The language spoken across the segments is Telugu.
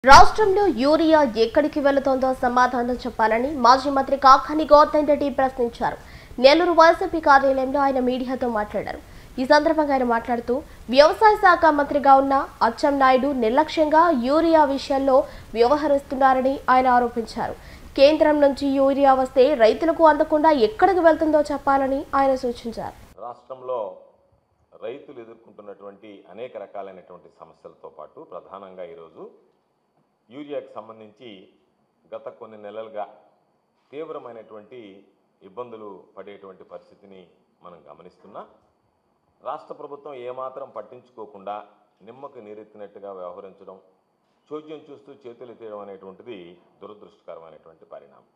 రాష్ట్రంలో యూరియా ఎక్కడికి వెళుతోందో సమాధానం చెప్పాలని మాజీ మంత్రి కాకాని గోవర్ధన్ రెడ్డి ప్రశ్నించారు. నెల్లూరు వైసీపీ కార్యాలయంలో ఆయన మీడియాతో మాట్లాడారు. ఈ సందర్భంగా ఆయన మాట్లాడుతూ వ్యవసాయ శాఖ మంత్రిగా ఉన్న అచ్చెన్నాయుడు నిర్లక్ష్యంగా యూరియా విషయంలో వ్యవహరిస్తున్నారని ఆయన ఆరోపించారు. కేంద్రం నుంచి యూరియా వస్తే రైతులకు అందకుండా ఎక్కడికి వెళ్తుందో చెప్పాలని ఆయన సూచించారు. రాష్ట్రంలో రైతులు ఎదుర్కొంటున్నటువంటి అనేక రకాలైనటువంటి సమస్యలతో పాటు ప్రధానంగా ఈరోజు యూరియాకు సంబంధించి గత కొన్ని నెలలుగా తీవ్రమైనటువంటి ఇబ్బందులు పడేటువంటి పరిస్థితిని మనం గమనిస్తున్నా. రాష్ట్ర ప్రభుత్వం ఏమాత్రం పట్టించుకోకుండా నిమ్మకు నీరెత్తినట్టుగా వ్యవహరించడం, చోద్యం చూస్తూ చేతులు ఎత్తేయడం అనేటువంటిది దురదృష్టకరమైనటువంటి పరిణామం.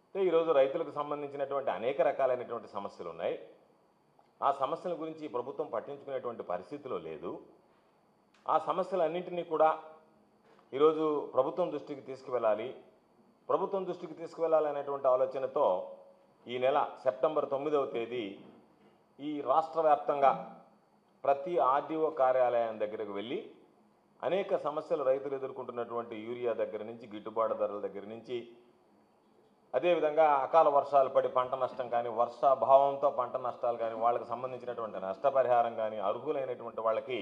అంటే ఈరోజు రైతులకు సంబంధించినటువంటి అనేక రకాలైనటువంటి సమస్యలు ఉన్నాయి. ఆ సమస్యల గురించి ప్రభుత్వం పట్టించుకునేటువంటి పరిస్థితిలో లేదు. ఆ సమస్యలన్నింటినీ కూడా ఈరోజు ప్రభుత్వం దృష్టికి తీసుకువెళ్ళాలి అనేటువంటి ఆలోచనతో ఈ నెల సెప్టెంబర్ 9వ తేదీ ఈ రాష్ట్ర వ్యాప్తంగా ప్రతి ఆర్డీఓ కార్యాలయం దగ్గరకు వెళ్ళి అనేక సమస్యలు రైతులు ఎదుర్కొంటున్నటువంటి యూరియా దగ్గర నుంచి, గిట్టుబాటు ధరల దగ్గర నుంచి, అదేవిధంగా అకాల వర్షాలు పడి పంట నష్టం కానీ, వర్షాభావంతో పంట నష్టాలు కానీ, వాళ్ళకి సంబంధించినటువంటి నష్టపరిహారం కానీ, అర్హులైనటువంటి వాళ్ళకి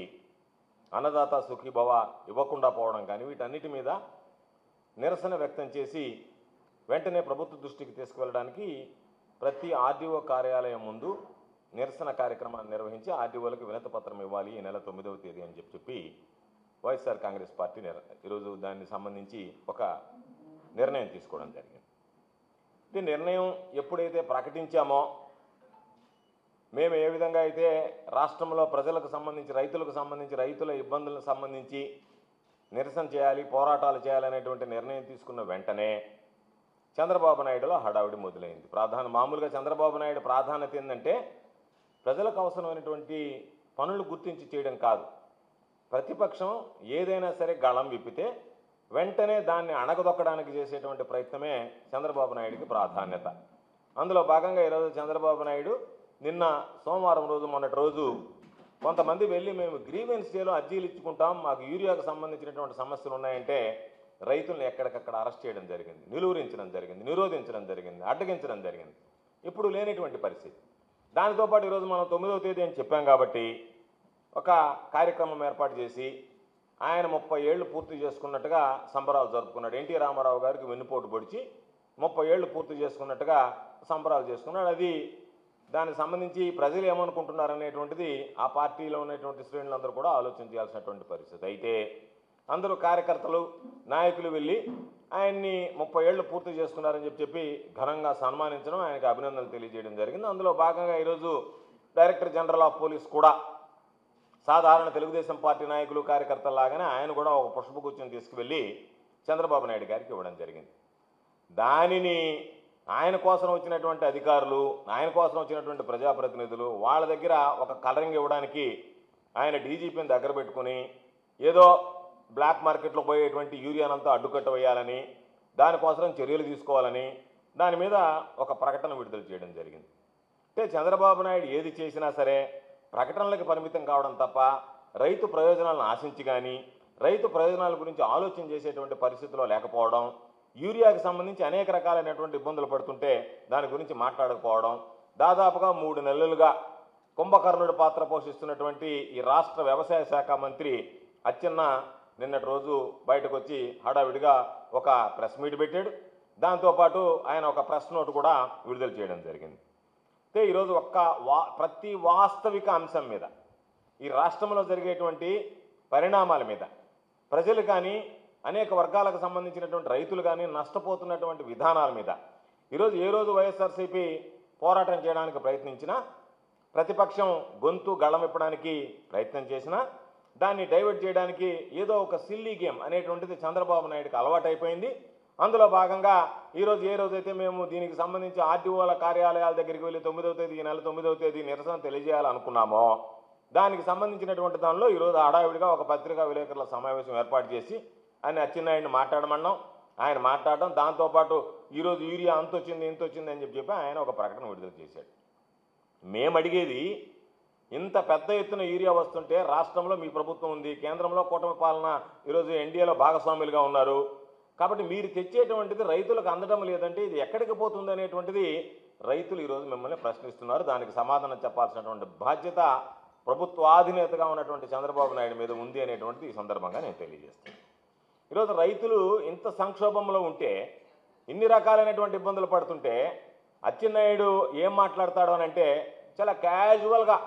అన్నదాత సుఖీభవ ఇవ్వకుండా పోవడం కానీ, వీటన్నిటి మీద నిరసన వ్యక్తం చేసి వెంటనే ప్రభుత్వ దృష్టికి తీసుకువెళ్ళడానికి ప్రతి ఆర్డీఓ కార్యాలయం ముందు నిరసన కార్యక్రమాన్ని నిర్వహించి ఆర్డీఓలకు వినతి పత్రం ఇవ్వాలి ఈ నెల 9వ తేదీ అని చెప్పి వైఎస్ఆర్ కాంగ్రెస్ పార్టీ ఈరోజు దానికి సంబంధించి ఒక నిర్ణయం తీసుకోవడం జరిగింది. ఈ నిర్ణయం ఎప్పుడైతే ప్రకటించామో, మేము ఏ విధంగా అయితే రాష్ట్రంలో ప్రజలకు సంబంధించి, రైతుల ఇబ్బందులకు సంబంధించి నిరసన చేయాలి, పోరాటాలు చేయాలనేటువంటి నిర్ణయం తీసుకున్న వెంటనే చంద్రబాబు నాయుడులో హడావిడి మొదలైంది. మామూలుగా చంద్రబాబు నాయుడు ప్రాధాన్యత ఏంటంటే ప్రజలకు అవసరమైనటువంటి పనులు గుర్తించి చేయడం కాదు. ప్రతిపక్షం ఏదైనా సరే గళం విప్పితే వెంటనే దాన్ని అణగదొక్కడానికి చేసేటువంటి ప్రయత్నమే చంద్రబాబు నాయుడికి ప్రాధాన్యత. అందులో భాగంగా ఈరోజు చంద్రబాబు నాయుడు నిన్న సోమవారం రోజు, మొన్నటి రోజు కొంతమంది వెళ్ళి మేము గ్రీవెన్స్ డేలో అర్జీలు ఇచ్చుకుంటాం, మాకు యూరియాకు సంబంధించినటువంటి సమస్యలు ఉన్నాయంటే రైతులను ఎక్కడికక్కడ అరెస్ట్ చేయడం జరిగింది, నిలువరించడం జరిగింది, నిరోధించడం జరిగింది, అడ్డగించడం జరిగింది. ఇప్పుడు లేనటువంటి పరిస్థితి. దానితో పాటు ఈరోజు మనం 9వ తేదీ అని చెప్పాం కాబట్టి ఒక కార్యక్రమం ఏర్పాటు చేసి ఆయన 30 ఏళ్ళు పూర్తి చేసుకున్నట్టుగా సంబరాలు జరుపుకున్నాడు. ఎన్టీ రామారావు గారికి వెన్నుపోటు పొడిచి 30 ఏళ్ళు పూర్తి చేసుకున్నట్టుగా సంబరాలు చేసుకున్నాడు. అది దానికి సంబంధించి ప్రజలు ఏమనుకుంటున్నారనేటువంటిది ఆ పార్టీలో ఉన్నటువంటి శ్రేణులందరూ కూడా ఆలోచన చేయాల్సినటువంటి పరిస్థితి. అయితే అందరూ కార్యకర్తలు, నాయకులు వెళ్ళి ఆయన్ని 30 ఏళ్ళు పూర్తి చేసుకున్నారని చెప్పి ఘనంగా సన్మానించడం, ఆయనకు అభినందనలు తెలియజేయడం జరిగింది. అందులో భాగంగా ఈరోజు డైరెక్టర్ జనరల్ ఆఫ్ పోలీస్ కూడా సాధారణ తెలుగుదేశం పార్టీ నాయకులు, కార్యకర్తలాగానే ఆయన కూడా ఒక పుష్పగుచ్చం తీసుకువెళ్ళి చంద్రబాబు నాయుడు గారికి ఇవ్వడం జరిగింది. దానిని ఆయన కోసం వచ్చినటువంటి అధికారులు, ఆయన కోసం వచ్చినటువంటి ప్రజాప్రతినిధులు వాళ్ళ దగ్గర ఒక కలరింగ్ ఇవ్వడానికి ఆయన డీజీపీని దగ్గర పెట్టుకుని ఏదో బ్లాక్ మార్కెట్లో పోయేటువంటి యూరియానంతా అడ్డుకట్ట వేయాలని, దానికోసం చర్యలు తీసుకోవాలని దాని మీద ఒక ప్రకటన విడుదల చేయడం జరిగింది. అంటే చంద్రబాబు నాయుడు ఏది చేసినా సరే ప్రకటనలకు పరిమితం కావడం తప్ప రైతు ప్రయోజనాలను ఆశించి కానీ, రైతు ప్రయోజనాల గురించి ఆలోచన చేసేటువంటి పరిస్థితిలో లేకపోవడం, యూరియాకి సంబంధించి అనేక రకాలైనటువంటి ఇబ్బందులు పడుతుంటే దాని గురించి మాట్లాడకపోవడం, దాదాపుగా 3 నెలలుగా కుంభకర్ణుడి పాత్ర పోషిస్తున్నటువంటి ఈ రాష్ట్ర వ్యవసాయ శాఖ మంత్రి అచ్చెన్న నిన్నటి రోజు బయటకు వచ్చి హడావిడిగా ఒక ప్రెస్ మీట్ పెట్టాడు. దాంతోపాటు ఆయన ఒక ప్రెస్ నోట్ కూడా విడుదల చేయడం జరిగింది. అయితే ఈరోజు ప్రతి వాస్తవిక అంశం మీద, ఈ రాష్ట్రంలో జరిగేటువంటి పరిణామాల మీద ప్రజలు కానీ, అనేక వర్గాలకు సంబంధించినటువంటి రైతులు కానీ నష్టపోతున్నటువంటి విధానాల మీద ఈరోజు ఏ రోజు వైఎస్ఆర్సీపీ పోరాటం చేయడానికి ప్రయత్నించినా, ప్రతిపక్షం గొంతు గళమిప్పడానికి ప్రయత్నం చేసినా దాన్ని డైవర్ట్ చేయడానికి ఏదో ఒక సిల్లీ గేమ్ అనేటువంటిది చంద్రబాబు నాయుడుకి అలవాటైపోయింది. అందులో భాగంగా ఈరోజు ఏ రోజైతే మేము దీనికి సంబంధించి ఆర్డీఓల కార్యాలయాల దగ్గరికి వెళ్ళి 9వ తేదీ, ఈ నెల 9వ తేదీ నిరసన తెలియజేయాలనుకున్నామో దానికి సంబంధించినటువంటి దానిలో ఈరోజు హడావిడిగా ఒక పత్రికా విలేకరుల సమావేశం ఏర్పాటు చేసి ఆయన అచ్చెన్నాయుడిని మాట్లాడమన్నాం. ఆయన మాట్లాడడం, దాంతోపాటు ఈరోజు యూరియా ఇంత వచ్చింది అని చెప్పి ఆయన ఒక ప్రకటన విడుదల చేశాడు. మేము అడిగేది ఇంత పెద్ద ఎత్తున యూరియా వస్తుంటే రాష్ట్రంలో మీ ప్రభుత్వం ఉంది, కేంద్రంలో కూటమి పాలన ఈరోజు ఎన్డీఏలో భాగస్వాములుగా ఉన్నారు. కాబట్టి మీరు తెచ్చేటువంటిది రైతులకు అందడం లేదంటే ఇది ఎక్కడికి పోతుంది అనేటువంటిది రైతులు ఈరోజు మిమ్మల్ని ప్రశ్నిస్తున్నారు. దానికి సమాధానం చెప్పాల్సినటువంటి బాధ్యత ప్రభుత్వాధినేతగా ఉన్నటువంటి చంద్రబాబు నాయుడు మీద ఉంది అనేటువంటిది ఈ సందర్భంగా నేను తెలియజేస్తాను. ఈరోజు రైతులు ఇంత సంక్షోభంలో ఉంటే, ఇన్ని రకాలైనటువంటి ఇబ్బందులు పడుతుంటే అచ్చెన్నాయుడు ఏం మాట్లాడతాడు అని అంటే చాలా క్యాజువల్గా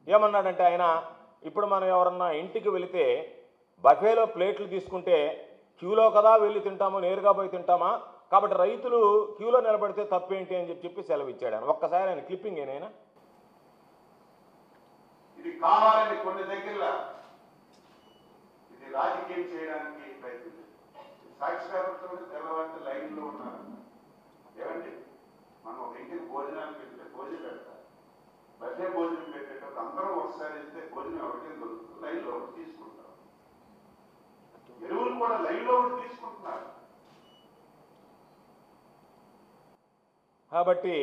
ఏమన్నాడంటే, ఆయన ఇప్పుడు మనం ఎవరన్నా ఇంటికి వెళితే బఫేలో ప్లేట్లు తీసుకుంటే క్యూలో కదా వెళ్ళి తింటాము, నేరుగా పోయి తింటామా, కాబట్టి రైతులు క్యూలో నిలబడితే తప్పేంటి అని చెప్పి సెలవు ఇచ్చాడు. ఆయన ఒక్కసారి ఆయన క్లిప్పింగ్ ఏనైనా ఇది కావాలని కొన్ని దగ్గర ఇది రాజకీయం చేయడానికి ప్రయత్నించారు. సాక్షికారులతో తెల్లవారి లైన్లో ఉన్నారు. ఏమండి, మనం ఒక ఇంటికి భోజనాలు పెడితే భోజనం పెడతారు, బఫే భోజనం పెట్టేటప్పుడు అందరూ ఒకసారి ఇస్తే భోజనం ఎవరికైనా దొరుకుతుంది, లైన్లో ఒకటి తీసుకుంటారు. ఎరువులు కూడా లైన్లో ఒకటి తీసుకుంటున్నారు. కాబట్టి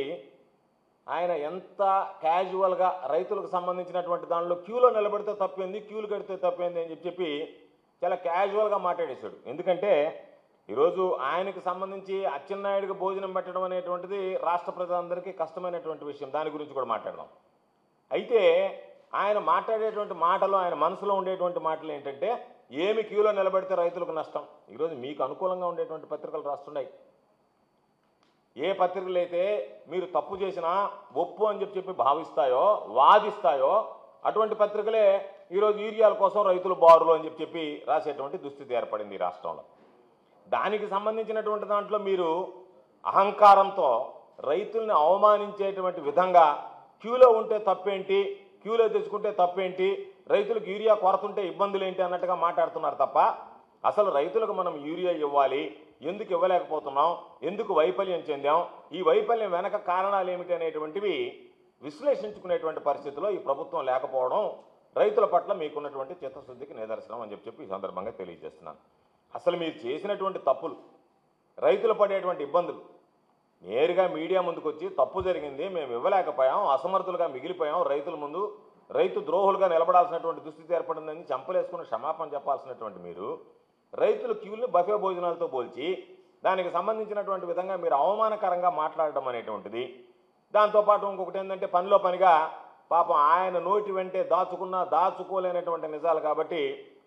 ఆయన ఎంత క్యాజువల్గా రైతులకు సంబంధించినటువంటి దానిలో క్యూలో నిలబడితే తప్పింది, క్యూలు కడితే తప్పింది అని చెప్పి చాలా క్యాజువల్గా మాట్లాడేశాడు. ఎందుకంటే ఈరోజు ఆయనకు సంబంధించి అచ్చెన్నాయుడికి భోజనం పెట్టడం అనేటువంటిది రాష్ట్ర ప్రజలందరికీ కష్టమైనటువంటి విషయం. దాని గురించి కూడా మాట్లాడదాం. అయితే ఆయన మాట్లాడేటువంటి మాటలు, ఆయన మనసులో ఉండేటువంటి మాటలు ఏంటంటే, ఏమి క్యూలో నిలబడితే రైతులకు నష్టం. ఈరోజు మీకు అనుకూలంగా ఉండేటువంటి పత్రికలు రాస్తున్నాయి. ఏ పత్రికలు అయితే మీరు తప్పు చేసినా ఒప్పు అని చెప్పి భావిస్తాయో, వాదిస్తాయో, అటువంటి పత్రికలే ఈరోజు యూరియాల కోసం రైతులు బారులు అని చెప్పి రాసేటువంటి దుస్థితి ఏర్పడింది ఈ రాష్ట్రంలో. దానికి సంబంధించినటువంటి దాంట్లో మీరు అహంకారంతో రైతుల్ని అవమానించేటువంటి విధంగా క్యూలో ఉంటే తప్పేంటి, క్యూలో తెచ్చుకుంటే తప్పేంటి, రైతులకు యూరియా కొరతుంటే ఇబ్బందులు ఏంటి అన్నట్టుగా మాట్లాడుతున్నారు తప్ప, అసలు రైతులకు మనం యూరియా ఇవ్వాలి, ఎందుకు ఇవ్వలేకపోతున్నాం, ఎందుకు వైఫల్యం చెందాం, ఈ వైఫల్యం వెనక కారణాలు ఏమిటి అనేటువంటివి విశ్లేషించుకునేటువంటి పరిస్థితిలో ఈ ప్రభుత్వం లేకపోవడం రైతుల పట్ల మీకున్నటువంటి చిత్తశుద్ధికి నిదర్శనం అని చెప్పి ఈ సందర్భంగా తెలియజేస్తున్నాను. అసలు మీరు చేసినటువంటి తప్పులు, రైతులు పడేటువంటి ఇబ్బందులు నేరుగా మీడియా ముందుకు వచ్చి తప్పు జరిగింది, మేము ఇవ్వలేకపోయాం, అసమర్థులుగా మిగిలిపోయాం, రైతుల ముందు రైతు ద్రోహులుగా నిలబడాల్సినటువంటి దుస్థితి ఏర్పడిందని చంపలేసుకుని క్షమాపణ చెప్పాల్సినటువంటి మీరు రైతుల క్యూల్ని బఫే భోజనాలతో పోల్చి దానికి సంబంధించినటువంటి విధంగా మీరు అవమానకరంగా మాట్లాడడం అనేటువంటిది. దాంతోపాటు ఇంకొకటి ఏంటంటే, పనిలో పనిగా పాపం ఆయన నోటి వెంటే దాచుకోలేనటువంటి నిజాలు కాబట్టి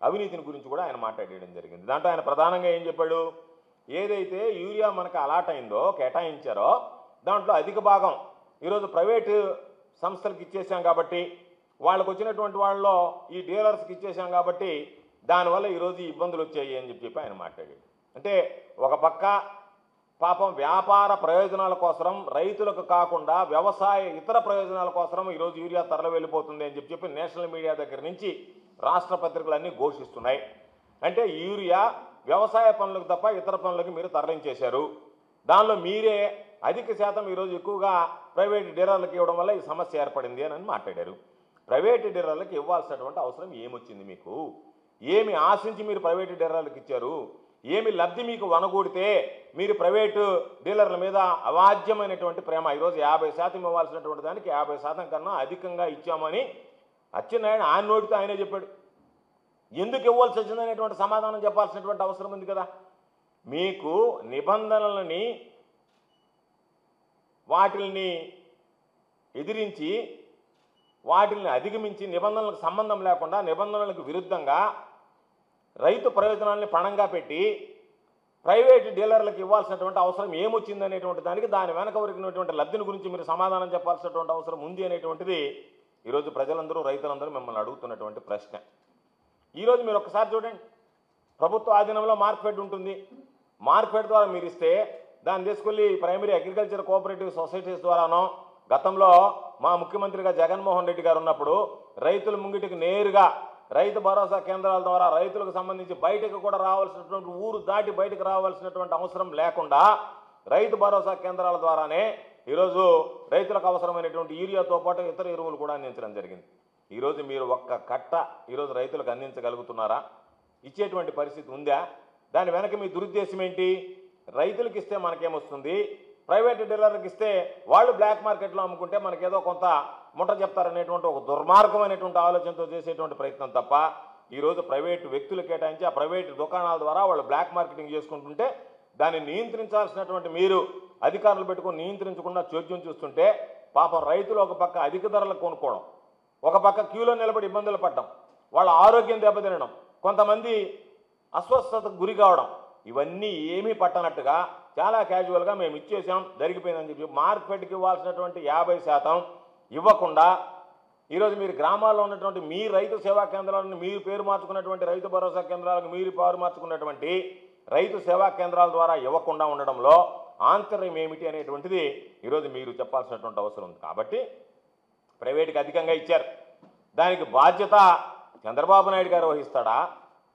అవినీతిని గురించి కూడా ఆయన మాట్లాడేయడం జరిగింది. దాంట్లో ఆయన ప్రధానంగా ఏం చెప్పాడు, ఏదైతే యూరియా మనకు అలాట్ అయిందో, కేటాయించారో, దాంట్లో అధిక భాగం ఈరోజు ప్రైవేటు సంస్థలకు ఇచ్చేసాం కాబట్టి, వాళ్ళకు వచ్చినటువంటి వాళ్ళలో ఈ డీలర్స్కి ఇచ్చేసాం కాబట్టి దానివల్ల ఈరోజు ఈ ఇబ్బందులు వచ్చాయి అని చెప్పి ఆయన మాట్లాడాడు. అంటే ఒక పక్క పాపం వ్యాపార ప్రయోజనాల కోసం, రైతులకు కాకుండా వ్యవసాయ ఇతర ప్రయోజనాల కోసం ఈరోజు యూరియా తరలి వెళ్ళిపోతుంది అని చెప్పి నేషనల్ మీడియా దగ్గర నుంచి రాష్ట్ర పత్రికలన్నీ ఘోషిస్తున్నాయి. అంటే యూరియా వ్యవసాయ పనులకు తప్ప ఇతర పనులకు మీరు తరలించేశారు, దానిలో మీరే అధిక శాతం ఈరోజు ఎక్కువగా ప్రైవేట్ డీలర్లకు ఇవ్వడం వల్ల ఈ సమస్య ఏర్పడింది అని మాట్లాడారు. ప్రైవేట్ డీలర్లకు ఇవ్వాల్సినటువంటి అవసరం ఏమొచ్చింది, మీకు ఏమి ఆశించి మీరు ప్రైవేటు డీలర్లకు ఇచ్చారు, ఏమి లబ్ధి మీకు వనగూడితే మీరు ప్రైవేటు డీలర్ల మీద అవాజ్యమైనటువంటి ప్రేమ, ఈరోజు 50% ఇవ్వాల్సినటువంటి దానికి 50% కన్నా అధికంగా ఇచ్చామని అచ్చెన్నాయుడు ఆయన నోటితో ఆయనే చెప్పాడు. ఎందుకు ఇవ్వాల్సి వచ్చిందనేటువంటి సమాధానం చెప్పాల్సినటువంటి అవసరం ఉంది కదా. మీకు నిబంధనలని వాటిని ఎదిరించి, వాటిని అధిగమించి, నిబంధనలకు సంబంధం లేకుండా, నిబంధనలకు విరుద్ధంగా రైతు ప్రయోజనాలని పణంగా పెట్టి ప్రైవేటు డీలర్లకు ఇవ్వాల్సినటువంటి అవసరం ఏమొచ్చిందనేటువంటి దానికి, దాని వెనక ఉరికినటువంటి లబ్ధిని గురించి మీరు సమాధానం చెప్పాల్సినటువంటి అవసరం ఉంది అనేటువంటిది ఈరోజు ప్రజలందరూ, రైతులందరూ మిమ్మల్ని అడుగుతున్నటువంటి ప్రశ్న. ఈరోజు మీరు ఒకసారి చూడండి, ప్రభుత్వ ఆధీనంలో మార్కెట్ ఉంటుంది, మార్కెట్ ద్వారా మీరు ఇస్తే దాన్ని తీసుకెళ్ళి ప్రైమరీ అగ్రికల్చర్ కోఆపరేటివ్ సొసైటీస్ ద్వారానో, గతంలో మా ముఖ్యమంత్రిగా జగన్మోహన్ రెడ్డి గారు ఉన్నప్పుడు రైతుల ముంగిటికి నేరుగా రైతు భరోసా కేంద్రాల ద్వారా రైతులకు సంబంధించి బయటకు కూడా రావాల్సినటువంటి, ఊరు దాటి బయటకు రావాల్సినటువంటి అవసరం లేకుండా రైతు భరోసా కేంద్రాల ద్వారానే ఈరోజు రైతులకు అవసరమైనటువంటి యూరియాతో పాటు ఇతర ఎరువులు కూడా అందించడం జరిగింది. ఈరోజు మీరు ఒక్క కట్ట ఈరోజు రైతులకు అందించగలుగుతున్నారా? ఇచ్చేటువంటి పరిస్థితి ఉందా? దాని వెనక మీ దురుద్దేశం ఏంటి? రైతులకు ఇస్తే మనకేమొస్తుంది, ప్రైవేట్ డీలర్లకు ఇస్తే వాళ్ళు బ్లాక్ మార్కెట్లో అమ్ముకుంటే మనకేదో కొంత ముఠ చెప్తారనేటువంటి ఒక దుర్మార్గమైనటువంటి ఆలోచనతో చేసేటువంటి ప్రయత్నం తప్ప ఈరోజు ప్రైవేటు వ్యక్తులు కేటాయించి ఆ ప్రైవేటు దుకాణాల ద్వారా వాళ్ళు బ్లాక్ మార్కెటింగ్ చేసుకుంటుంటే దాన్ని నియంత్రించాల్సినటువంటి మీరు అధికారులు పెట్టుకుని నియంత్రించకుండా చోద్యం చూస్తుంటే పాపం రైతులు ఒక పక్క అధిక ధరలకు కొనుక్కోవడం, ఒక పక్క క్యూలో నిలబడి ఇబ్బందులు పడడం, వాళ్ళ ఆరోగ్యం దెబ్బతినడం, కొంతమంది అస్వస్థతకు గురి కావడం, ఇవన్నీ ఏమీ పట్టనట్టుగా చాలా క్యాజువల్గా మేము ఇచ్చేసాం జరిగిపోయిందని చెప్పి మార్కెట్కి ఇవ్వాల్సినటువంటి 50% ఇవ్వకుండా ఈరోజు మీరు గ్రామాల్లో ఉన్నటువంటి మీ రైతు సేవా కేంద్రాలను మీరు పేరు మార్చుకున్నటువంటి రైతు భరోసా కేంద్రాలకు మీరు పేరు మార్చుకున్నటువంటి రైతు సేవా కేంద్రాల ద్వారా ఇవ్వకుండా ఉండడంలో ఆంతర్యం ఏమిటి అనేటువంటిది ఈరోజు మీరు చెప్పాల్సినటువంటి అవసరం ఉంది. కాబట్టి ప్రైవేట్కి అధికంగా ఇచ్చారు, దానికి బాధ్యత చంద్రబాబు నాయుడు గారు వహిస్తాడా?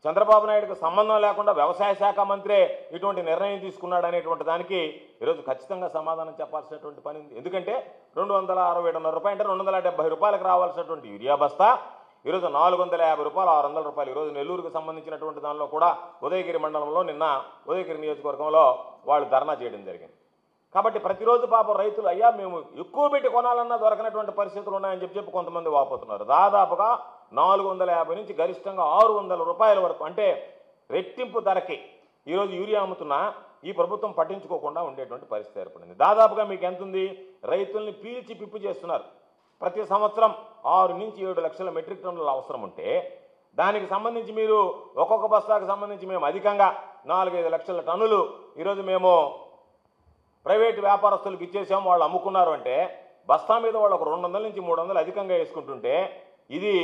చంద్రబాబు నాయుడుకు సంబంధం లేకుండా వ్యవసాయ శాఖ మంత్రే ఇటువంటి నిర్ణయం తీసుకున్నాడు అనేటువంటి దానికి ఈరోజు ఖచ్చితంగా సమాధానం చెప్పాల్సినటువంటి పని ఉంది. ఎందుకంటే 267 రూపాయలు అంటే 270 రూపాయలకు రావాల్సినటువంటి యూరియా బస్తా ఈరోజు 450 రూపాయలు, 600 రూపాయలు. ఈరోజు నెల్లూరుకు సంబంధించినటువంటి దానిలో కూడా ఉదయగిరి మండలంలో నిన్న ఉదయగిరి నియోజకవర్గంలో వాళ్ళు ధర్నా చేయడం జరిగింది. కాబట్టి ప్రతిరోజు పాపం రైతులు అయ్యా మేము ఎక్కువ పెట్టి కొనాలన్నా దొరకనటువంటి పరిస్థితులు ఉన్నాయని చెప్పి కొంతమంది వాపోతున్నారు. దాదాపుగా 450 నుంచి గరిష్టంగా 600 రూపాయల వరకు అంటే రెట్టింపు ధరకి ఈరోజు యూరియా అమ్ముతున్నా ఈ ప్రభుత్వం పట్టించుకోకుండా ఉండేటువంటి పరిస్థితి ఏర్పడింది. దాదాపుగా మీకు ఎంత ఉంది? రైతుల్ని పీల్చి పిప్పు చేస్తున్నారు. ప్రతి సంవత్సరం 6 నుంచి 7 లక్షల మెట్రిక్ టన్నుల అవసరం ఉంటే దానికి సంబంధించి మీరు ఒక్కొక్క బస్తాకు సంబంధించి మేము అధికంగా 4-5 లక్షల టన్నులు ఈరోజు మేము ప్రైవేటు వ్యాపారస్తులకు ఇచ్చేసాము, వాళ్ళు అమ్ముకున్నారు అంటే బస్తా మీద వాళ్ళు ఒక 200 నుంచి 300 అధికంగా వేసుకుంటుంటే ఇది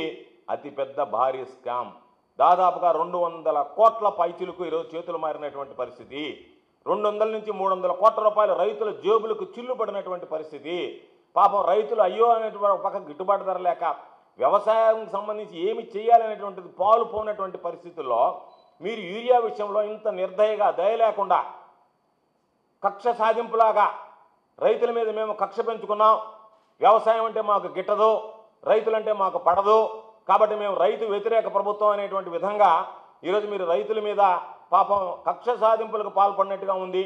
అతిపెద్ద భారీ స్కామ్. దాదాపుగా 200 కోట్ల పైచులకు ఈరోజు చేతులు మారినటువంటి పరిస్థితి. 200 నుంచి 300 కోట్ల రూపాయలు రైతుల జేబులకు చిల్లుపడినటువంటి పరిస్థితి. పాపం రైతులు అయ్యో అనేటువంటి ఒక పక్క గిట్టుబాటు ధర లేక వ్యవసాయం సంబంధించి ఏమి చేయాలనేటువంటిది పాలు పోనటువంటి పరిస్థితుల్లో మీరు యూరియా విషయంలో ఇంత నిర్దయగా దయ లేకుండా కక్ష సాధింపులాగా రైతుల మీద మేము కక్ష పెంచుకున్నాం, వ్యవసాయం అంటే మాకు గిట్టదు, రైతులంటే మాకు పడదు, కాబట్టి మేము రైతు వ్యతిరేక ప్రభుత్వం అనేటువంటి విధంగా ఈరోజు మీరు రైతుల మీద పాపం కక్ష సాధింపులకు పాల్పడినట్టుగా ఉంది,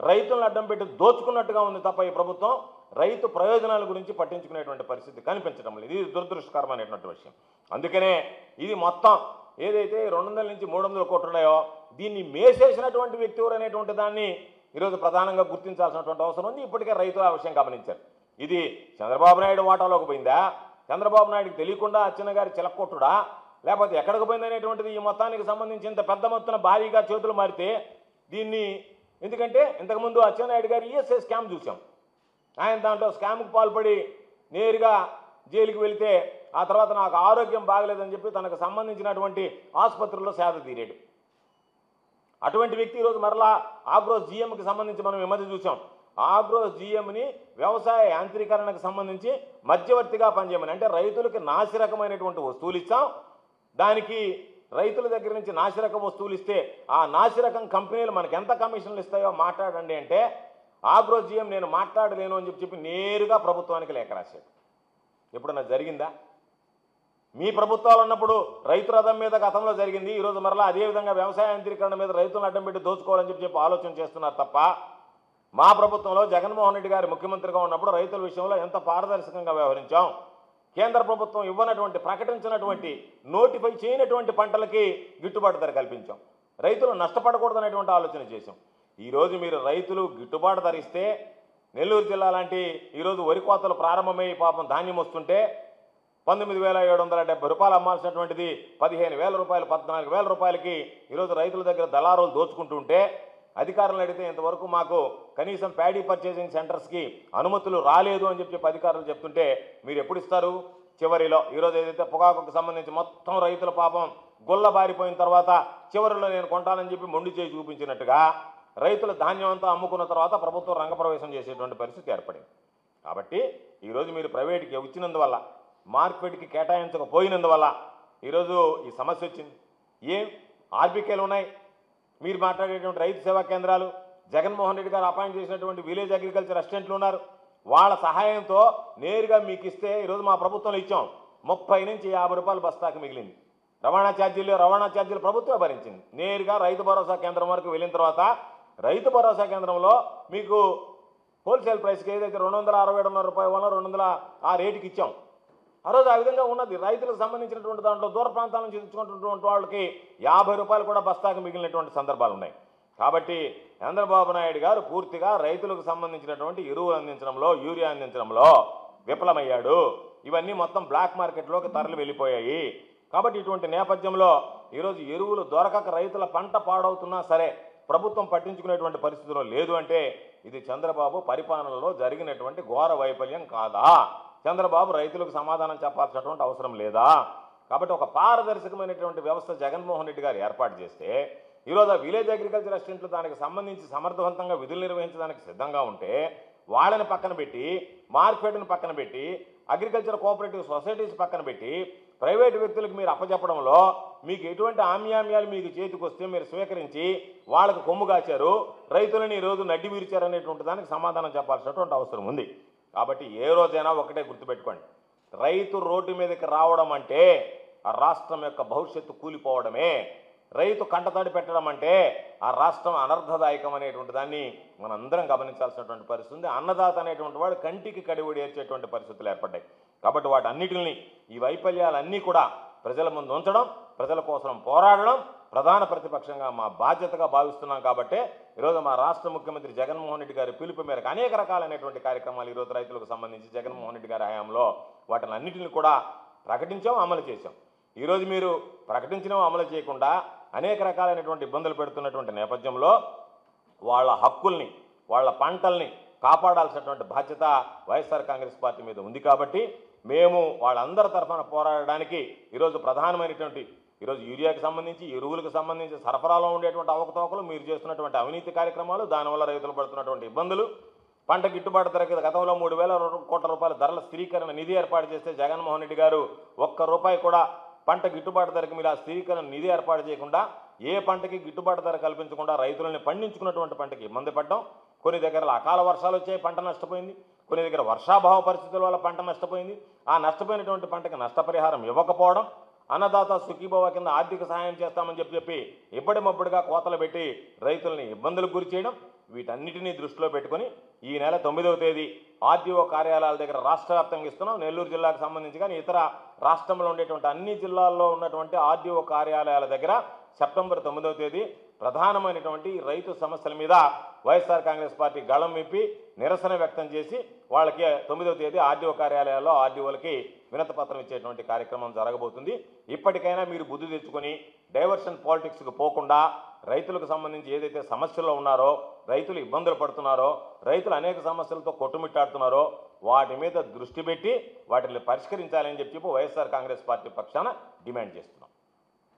రైతులను అడ్డం పెట్టి దోచుకున్నట్టుగా ఉంది తప్ప ఈ ప్రభుత్వం రైతు ప్రయోజనాల గురించి పట్టించుకునేటువంటి పరిస్థితి కనిపించడం లేదు. ఇది దురదృష్టకరమైనటువంటి విషయం. అందుకనే ఇది మొత్తం ఏదైతే 200 నుంచి 300 కోట్లు ఉన్నాయో దీన్ని మేసేసినటువంటి వ్యక్తి ఎవరు అనేటువంటి దాన్ని ఈరోజు ప్రధానంగా గుర్తించాల్సినటువంటి అవసరం ఉంది. ఇప్పటికే రైతులు ఆ విషయం గమనించారు. ఇది చంద్రబాబు నాయుడు వాటాలోకి పోయిందా, చంద్రబాబు నాయుడుకి తెలియకుండా అచ్చెన్న గారి చిలక్కొట్టుడా, లేకపోతే ఎక్కడికి పోయిందనేటువంటిది ఈ మొత్తానికి సంబంధించి ఇంత పెద్ద మొత్తం భారీగా చేతులు మారితే దీన్ని ఎందుకంటే ఇంతకుముందు అచ్చెన్నాయుడు గారు ఈఎస్ఐ స్కామ్ చూసాం. ఆయన దాంట్లో స్కామ్కి పాల్పడి నేరుగా జైలుకి వెళితే ఆ తర్వాత నాకు ఆరోగ్యం బాగలేదని చెప్పి తనకు సంబంధించినటువంటి ఆసుపత్రుల్లో సేద తీరాడు. అటువంటి వ్యక్తి ఈరోజు మరలా ఆగ్రోస్ జీఎంకి సంబంధించి మనం ఈ మధ్య చూసాం. ఆగ్రోస్ జీఎంని వ్యవసాయ యాంత్రీకరణకు సంబంధించి మధ్యవర్తిగా పనిచేయమని, అంటే రైతులకి నాసిరకమైనటువంటి వస్తువులు ఇస్తాం, దానికి రైతుల దగ్గర నుంచి నాసిరకం వస్తువులు ఇస్తే ఆ నాసిరకం కంపెనీలు మనకి ఎంత కమిషన్లు ఇస్తాయో మాట్లాడండి అంటే ఆగ్రోస్ జీఎం నేను మాట్లాడలేను అని చెప్పి నేరుగా ప్రభుత్వానికి లేఖ రాశాడు. ఎప్పుడన్నా జరిగిందా? మీ ప్రభుత్వాలు ఉన్నప్పుడు రైతు రథం మీద గతంలో జరిగింది, ఈరోజు మరలా అదేవిధంగా వ్యవసాయ యంత్రీకరణ మీద రైతులను అడ్డం పెట్టి దోచుకోవాలని చెప్పి ఆలోచన చేస్తున్నారు తప్ప మా ప్రభుత్వంలో జగన్మోహన్ రెడ్డి గారు ముఖ్యమంత్రిగా ఉన్నప్పుడు రైతుల విషయంలో ఎంత పారదర్శకంగా వ్యవహరించాం. కేంద్ర ప్రభుత్వం ఇవ్వనటువంటి ప్రకటించినటువంటి నోటిఫై చేయనటువంటి పంటలకి గిట్టుబాటు ధర కల్పించాం, రైతులు నష్టపడకూడదనేటువంటి ఆలోచన చేశాం. ఈరోజు మీరు రైతులు గిట్టుబాటు ధర ఇస్తే నెల్లూరు జిల్లా లాంటి ఈరోజు వరి కోతలు ప్రారంభమై పాపం ధాన్యం వస్తుంటే 19,770 రూపాయలు అమ్మాల్సినటువంటిది 15,000 రూపాయలు 14,000 రూపాయలకి ఈరోజు రైతుల దగ్గర దళారులు దోచుకుంటుంటే అధికారులు అడిగితే ఇంతవరకు మాకు కనీసం ప్యాడీ పర్చేసింగ్ సెంటర్స్కి అనుమతులు రాలేదు అని చెప్పి అధికారులు చెప్తుంటే మీరు ఎప్పుడు ఇస్తారు? చివరిలో ఈరోజు ఏదైతే పొగాకుకు సంబంధించి మొత్తం రైతుల పాపం గొల్ల బారిపోయిన తర్వాత చివరిలో నేను కొంటానని చెప్పి మొండి చేసి చూపించినట్టుగా రైతుల ధాన్యం అంతా అమ్ముకున్న తర్వాత ప్రభుత్వం రంగప్రవేశం చేసేటువంటి పరిస్థితి ఏర్పడింది. కాబట్టి ఈరోజు మీరు ప్రైవేట్కి ఇచ్చినందువల్ల, మార్కెట్కి కేటాయించకపోయినందువల్ల ఈరోజు ఈ సమస్య వచ్చింది. ఏం ఆర్బీకేలు ఉన్నాయి, మీరు మాట్లాడేటువంటి రైతు సేవా కేంద్రాలు, జగన్మోహన్ రెడ్డి గారు అపాయింట్ చేసినటువంటి విలేజ్ అగ్రికల్చర్ అసిస్టెంట్లు ఉన్నారు, వాళ్ళ సహాయంతో నేరుగా మీకు ఇస్తే ఈరోజు మా ప్రభుత్వంలో ఇచ్చాం 30 నుంచి 50 రూపాయలు బస్తాకి మిగిలింది. రవాణా ఛార్జీలు ప్రభుత్వమే భరించింది. నేరుగా రైతు భరోసా కేంద్రం వరకు వెళ్ళిన తర్వాత రైతు భరోసా కేంద్రంలో మీకు హోల్సేల్ ప్రైస్కి ఏదైతే 267 రూపాయల వల్ల 200 ఆ రేటుకి ఇచ్చాం. ఆ రోజు ఆ విధంగా ఉన్నది. రైతులకు సంబంధించినటువంటి దాంట్లో దూర ప్రాంతాల నుంచి తెచ్చుకుంటున్నటువంటి వాళ్ళకి 50 రూపాయలు కూడా బస్తాకు మిగిలినటువంటి సందర్భాలు ఉన్నాయి. కాబట్టి చంద్రబాబు నాయుడు గారు పూర్తిగా రైతులకు సంబంధించినటువంటి ఎరువులు అందించడంలో, యూరియా అందించడంలో విఫలమయ్యాడు. ఇవన్నీ మొత్తం బ్లాక్ మార్కెట్లోకి తరలి వెళ్ళిపోయాయి. కాబట్టి ఇటువంటి నేపథ్యంలో ఈరోజు ఎరువులు దొరకక రైతుల పంట పాడవుతున్నా సరే ప్రభుత్వం పట్టించుకునేటువంటి పరిస్థితిలో లేదు అంటే ఇది చంద్రబాబు పరిపాలనలో జరిగినటువంటి ఘోర వైఫల్యం కాదా? చంద్రబాబు రైతులకు సమాధానం చెప్పాల్సినటువంటి అవసరం లేదా? కాబట్టి ఒక పారదర్శకమైనటువంటి వ్యవస్థ జగన్మోహన్ రెడ్డి గారు ఏర్పాటు చేస్తే ఈరోజు విలేజ్ అగ్రికల్చర్ అసిస్టెంట్లు దానికి సంబంధించి సమర్థవంతంగా విధులు నిర్వహించడానికి సిద్ధంగా ఉంటే వాళ్ళని పక్కన పెట్టి, మార్కెట్ను పక్కన పెట్టి, అగ్రికల్చర్ కోఆపరేటివ్ సొసైటీస్ పక్కన పెట్టి ప్రైవేటు వ్యక్తులకు మీరు అప్పచెప్పడంలో మీకు ఎటువంటి ఆమ్యామ్యాలు మీకు చేతికి వస్తే మీరు స్వీకరించి వాళ్ళకు కొమ్ము కాచారు, రైతులని ఈరోజు నడ్డి విరిచారనేటువంటి దానికి సమాధానం చెప్పాల్సినటువంటి అవసరం ఉంది. కాబట్టి ఏ రోజైనా ఒకటే గుర్తుపెట్టుకోండి, రైతు రోడ్డు మీదకి రావడం అంటే ఆ రాష్ట్రం యొక్క భవిష్యత్తు కూలిపోవడమే. రైతు కంటతడి పెట్టడం అంటే ఆ రాష్ట్రం అనర్థదాయకం అనేటువంటి దాన్ని మనందరం గమనించాల్సినటువంటి పరిస్థితి ఉంది. అన్నదాత అనేటువంటి వాడు కంటికి కడివడి ఏర్చేటువంటి పరిస్థితులు ఏర్పడ్డాయి. కాబట్టి వాటన్నిటిని, ఈ వైఫల్యాలన్నీ కూడా ప్రజల ముందు ఉంచడం, ప్రజల కోసం పోరాడడం ప్రధాన ప్రతిపక్షంగా మా బాధ్యతగా భావిస్తున్నాం. కాబట్టి ఈరోజు మా రాష్ట్ర ముఖ్యమంత్రి జగన్మోహన్ రెడ్డి గారి పిలుపు మేరకు అనేక రకాలైనటువంటి కార్యక్రమాలు ఈరోజు రైతులకు సంబంధించి జగన్మోహన్ రెడ్డి గారి హయాంలో వాటిని అన్నిటిని కూడా ప్రకటించాం, అమలు చేశాం. ఈరోజు మీరు ప్రకటించడం అమలు చేయకుండా అనేక రకాలైనటువంటి ఇబ్బందులు పెడుతున్నటువంటి నేపథ్యంలో వాళ్ళ హక్కుల్ని, వాళ్ళ పంటల్ని కాపాడాల్సినటువంటి బాధ్యత వైఎస్ఆర్ కాంగ్రెస్ పార్టీ మీద ఉంది. కాబట్టి మేము వాళ్ళందరి తరఫున పోరాడడానికి ఈరోజు ప్రధానమైనటువంటి ఈరోజు యూరియాకి సంబంధించి, ఎరువులకు సంబంధించి సరఫరాలో ఉండేటువంటి అవకతవకలు, మీరు చేస్తున్నటువంటి అవినీతి కార్యక్రమాలు, దానివల్ల రైతులు పడుతున్నటువంటి ఇబ్బందులు, పంట గిట్టుబాటు ధరకి గతంలో 3,000 కోట్ల రూపాయల ధరల స్థిరీకరణ నిధి ఏర్పాటు చేస్తే జగన్మోహన్ రెడ్డి గారు ఒక్క రూపాయి కూడా పంట గిట్టుబాటు ధరకి మీరు ఆ స్థిరీకరణ నిధి ఏర్పాటు చేయకుండా, ఏ పంటకి గిట్టుబాటు ధర కల్పించకుండా రైతులని పండించుకున్నటువంటి పంటకి ఇబ్బంది పడ్డాం. కొన్ని దగ్గర అకాల వర్షాలు వచ్చాయి, పంట నష్టపోయింది. కొన్ని దగ్గర వర్షాభావ పరిస్థితుల వల్ల పంట నష్టపోయింది. ఆ నష్టపోయినటువంటి పంటకి నష్టపరిహారం ఇవ్వకపోవడం, అన్నదాత సుఖీభవ కింద ఆర్థిక సహాయం చేస్తామని చెప్పి ఇప్పటిమప్పుడుగా కోతలు పెట్టి రైతుల్ని ఇబ్బందులకు గురి చేయడం, వీటన్నిటినీ దృష్టిలో పెట్టుకొని ఈ నెల 9వ తేదీ ఆర్డీఓ కార్యాలయాల దగ్గర రాష్ట్ర వ్యాప్తంగా ఇస్తున్నాం. నెల్లూరు జిల్లాకు సంబంధించి కానీ ఇతర రాష్ట్రంలో ఉండేటువంటి అన్ని జిల్లాల్లో ఉన్నటువంటి ఆర్డీఓ కార్యాలయాల దగ్గర సెప్టెంబర్ 9వ తేదీ ప్రధానమైనటువంటి రైతు సమస్యల మీద వైఎస్ఆర్ కాంగ్రెస్ పార్టీ గళం విప్పి నిరసన వ్యక్తం చేసి వాళ్ళకి 9వ తేదీ ఆర్డీఓ కార్యాలయాల్లో ఆర్డీఓలకి వినతి పత్రం ఇచ్చేటువంటి కార్యక్రమం జరగబోతుంది. ఇప్పటికైనా మీరు బుద్ధి తెచ్చుకొని డైవర్షన్ పాలిటిక్స్కి పోకుండా రైతులకు సంబంధించి ఏదైతే సమస్యల్లో ఉన్నారో, రైతులు ఇబ్బందులు పడుతున్నారో, రైతులు అనేక సమస్యలతో కొట్టుమిట్టాడుతున్నారో వాటి మీద దృష్టి పెట్టి వాటిని పరిష్కరించాలని చెప్పి వైఎస్ఆర్ కాంగ్రెస్ పార్టీ పక్షాన డిమాండ్ చేస్తున్నాం.